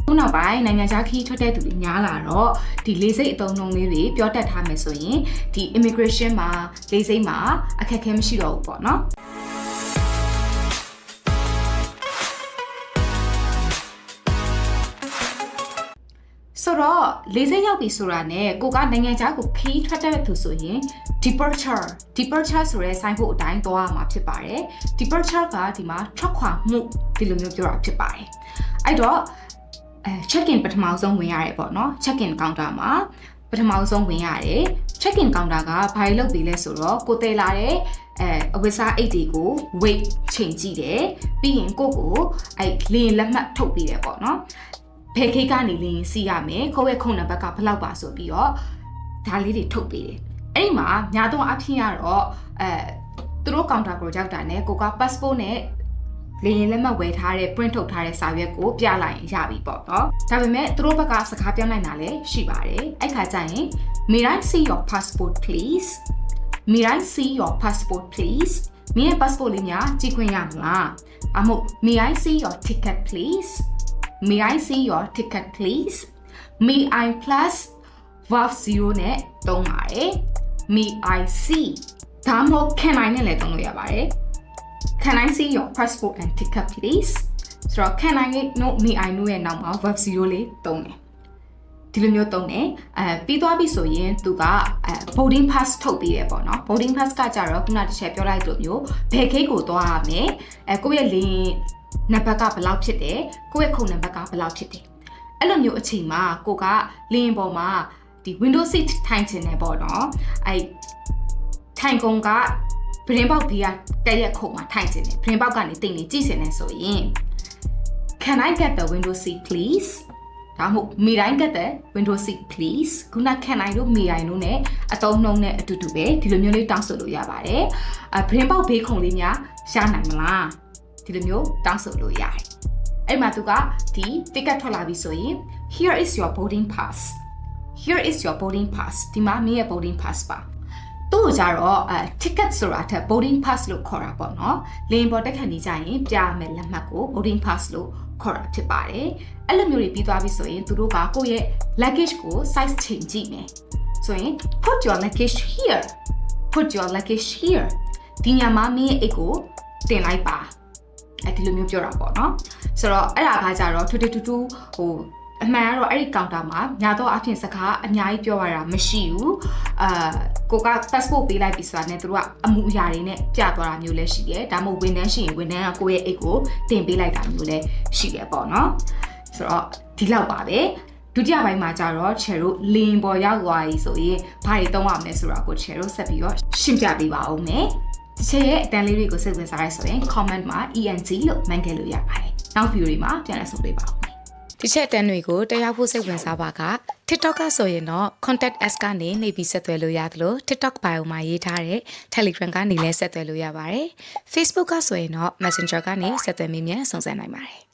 ခုနောက်ပိုင်းနိုင်ငံခြားခီးထွက်တဲ့သူတွေများလာတော့ဒီလေးစိတ်အသုံးနှုန်းလေးတွေပြောတတ်ထားမယ်ဆိုရင်ဒီ immigration မှာလေးစိတ်မှာအခက်အခဲမရှိတော့ဘူးပေါ့နော်ဆိုတော့လေးစိတ်ရောက်ပြီဆိုတာနဲ့ကိုကနိုင်ငံခြားကိုခီးထွက်တဲ့သူဆိုရင် departure ဆိုတဲ့ sign ဖို့အတိုင်းသွားရမှာဖြစ်ပါတယ် departure ကဒီမှာထွက်ခွာမှုဒီလိုမျိုးပြောတာဖြစ်ပါတယ်အဲ့တော့check in ပထမဆုံးဝင်ရတယ်ပေါ့နော် check in counter မှာပထမဆုံးဝင်ရတယ် check in counter ကဘာလုပ်ပြီးလဲဆိုတော့ကိုတည်လာတဲ့အဝတ်စားအိတ်တွေကို weight ချိန်ကြည့်တယ်ပြီးရင်ကိုလင်းလက်မှတ်ထုတ်ပြီးတယ်ပေါ့နော်ဘယ်ခေတ်ကနေလင်းစီးရမယ်ခိုးရဲ့ခုံနံပါတ်ကဘယ်လောက်ပါဆိုပြီးတော့ဒါလေးတွေထုတ်ပေးတယ်အဲ့ဒီမှာညာတော့အဖြစ်ရတော့သူတို့ counter ကိုရောက်တာနဲ့ကိုက passport နဲ့လေရင်လက်မှတ်ဝယ်ထားတဲ့ print ထုတ်ထားတဲ့စာရွက်ကိုပြလိုက်ရင်ရပြီပေါ့နော်ဒါပေမဲ့သူတို့ဘက်ကစကားပြောနိုင်တာလည်းရှိပါတယ်အဲ့ခါကျရင် May I see your passport please May I see your passport please မင်းရဲ့ passport လေးများကြည့်ခွင့်ရမလားအမို့ May I see your ticket please May I see your ticket please May I plus verb 0နဲ့သုံးပါတယ် May I see ဒါမှမဟုတ် can I နဲ့လည်းသုံးလို့ရပါတယ် Can I see your passport and ticket please ဆိုတော့ can I no may I know ရဲ့နောက်မှာ verb 0လေးသုံးတယ်ဒီလိုမျိုးသုံးတယ်ပြီးသွားပြီဆိုရင်သူကboarding pass ထုတ်ပေးတယ်ပေါ့နော် boarding pass ကကြတော့ခုနတစ်ချက်ပြောလိုက်လို့မျိုးဘယ်ခိတ်ကိုသွားရမယ်ကိုယ့်ရဲ့လင်းနံပါတ်ကဘယ်လောက်ဖြစ်တယ်ကိုယ့်ရဲ့ခုံနံပါတ်ကဘယ်လောက်ဖြစ်တယ်အဲ့လိုမျိုးအချိန်မှာကိုကလင်းပေါ်မှာဒီ window seat ထိုင်ချင်တယ်ပေါ့နော်အဲ့ထိုင်ကုန်ကပရင်ပေါက်ဘေးကတက်ရက်ခုံမှာထိုင်ချင်တယ်ပရင်ပေါက်ကနေတိတ်နေကြည့်ချင်တယ်ဆိုရင် Can I get the window seat please ဒါမှမဟုတ် May I get the window seat please ခုန Can I တို့ May I တို့ ਨੇ အတုံးနှုံးနဲ့အတူတူပဲဒီလိုမျိုးလေးတောင်းဆိုလို့ရပါတယ်ပရင်ပေါက်ဘေးခုံလေးများရှားနိုင်မလားဒီလိုမျိုးတောင်းဆိုလို့ရတယ်အဲ့မှာသူကဒီ ticket ထွက်လာပြီဆိုရင် Here is your boarding pass Here is your boarding pass ဒီမှာမင်းရဲ့ boarding pass ပါသူ့ကြတော့ticket ဆိုတာထက် boarding pass လို့ခေါ်တာပေါ့နော်လင်းပေါ်တက်ခဏနေကြရင်ပြမယ်လက်မှတ်ကို boarding pass လို့ခေါ်တာဖြစ်ပါတယ်အဲ့လိုမျိုးတွေပြီးသွားပြီဆိုရင်သူတို့ကကိုယ့်ရဲ့ luggage ကို size ချိန်ကြည့်မယ်ဆိုရင် put your luggage here put your luggage here ဒီညမှာမင်းရဲ့အိတ်ကိုတင်လိုက်ပါဒီလိုမျိုးပြောတာပေါ့နော်ဆိုတော့အဲ့ဒါကကြတော့ထူးထူးထူးထူးဟိုအမှန်ကတော့အဲ့ဒီကောင်တာမှာညာတော့အဖြစ်စကားအများကြီးပြောရတာမရှိဘူးကိုက passport ပေးလိုက်ပြီဆိုတာနဲ့သူတို့ကအမှုအရာတွေနဲ့ပြသွားတာမျိုးလည်းရှိတယ်ဒါမှမဟုတ်ဝန်ထမ်းရှိရင်ဝန်ထမ်းကကိုယ့်ရဲ့အိတ်ကိုတင်ပေးလိုက်တာမျိုးလည်းရှိတယ်ပေါ့နော်ဆိုတော့ဒီလောက်ပါပဲဒုတိယပိုင်းမှာကျတော့ chair တို့လင်းပေါ်ရောက်သွားပြီဆိုရင်ဘာတွေသုံးရမလဲဆိုတာကို chair တို့ဆက်ပြီးတော့ရှင်းပြပေးပါဦးမယ်ဒီချက်ရဲ့အတန်းလေးတွေကိုစိတ်ဝင်စားရဆိုရင် comment မှာ ENG လို့မှန်ခဲ့လို့ရပါတယ်နောက် video တွေမှာပြန်လည်ဆုံတွေ့ပါဦးဒီချက်တန်းတွေကိုတက်ရောက်ဖို့စိတ်ဝင်စားပါက TikTok ကဆိုရင်တော့ contact us ကနေနေပြီးဆက်သွယ်လို့ရတယ်လို့ TikTok bio မှာရေးထားတဲ့ Telegram ကနေလည်းဆက်သွယ်လို့ရပါတယ် Facebook ကဆိုရင်တော့ Messenger ကနေဆက်သွယ်မိမြန်စုံစမ်းနိုင်ပါတယ်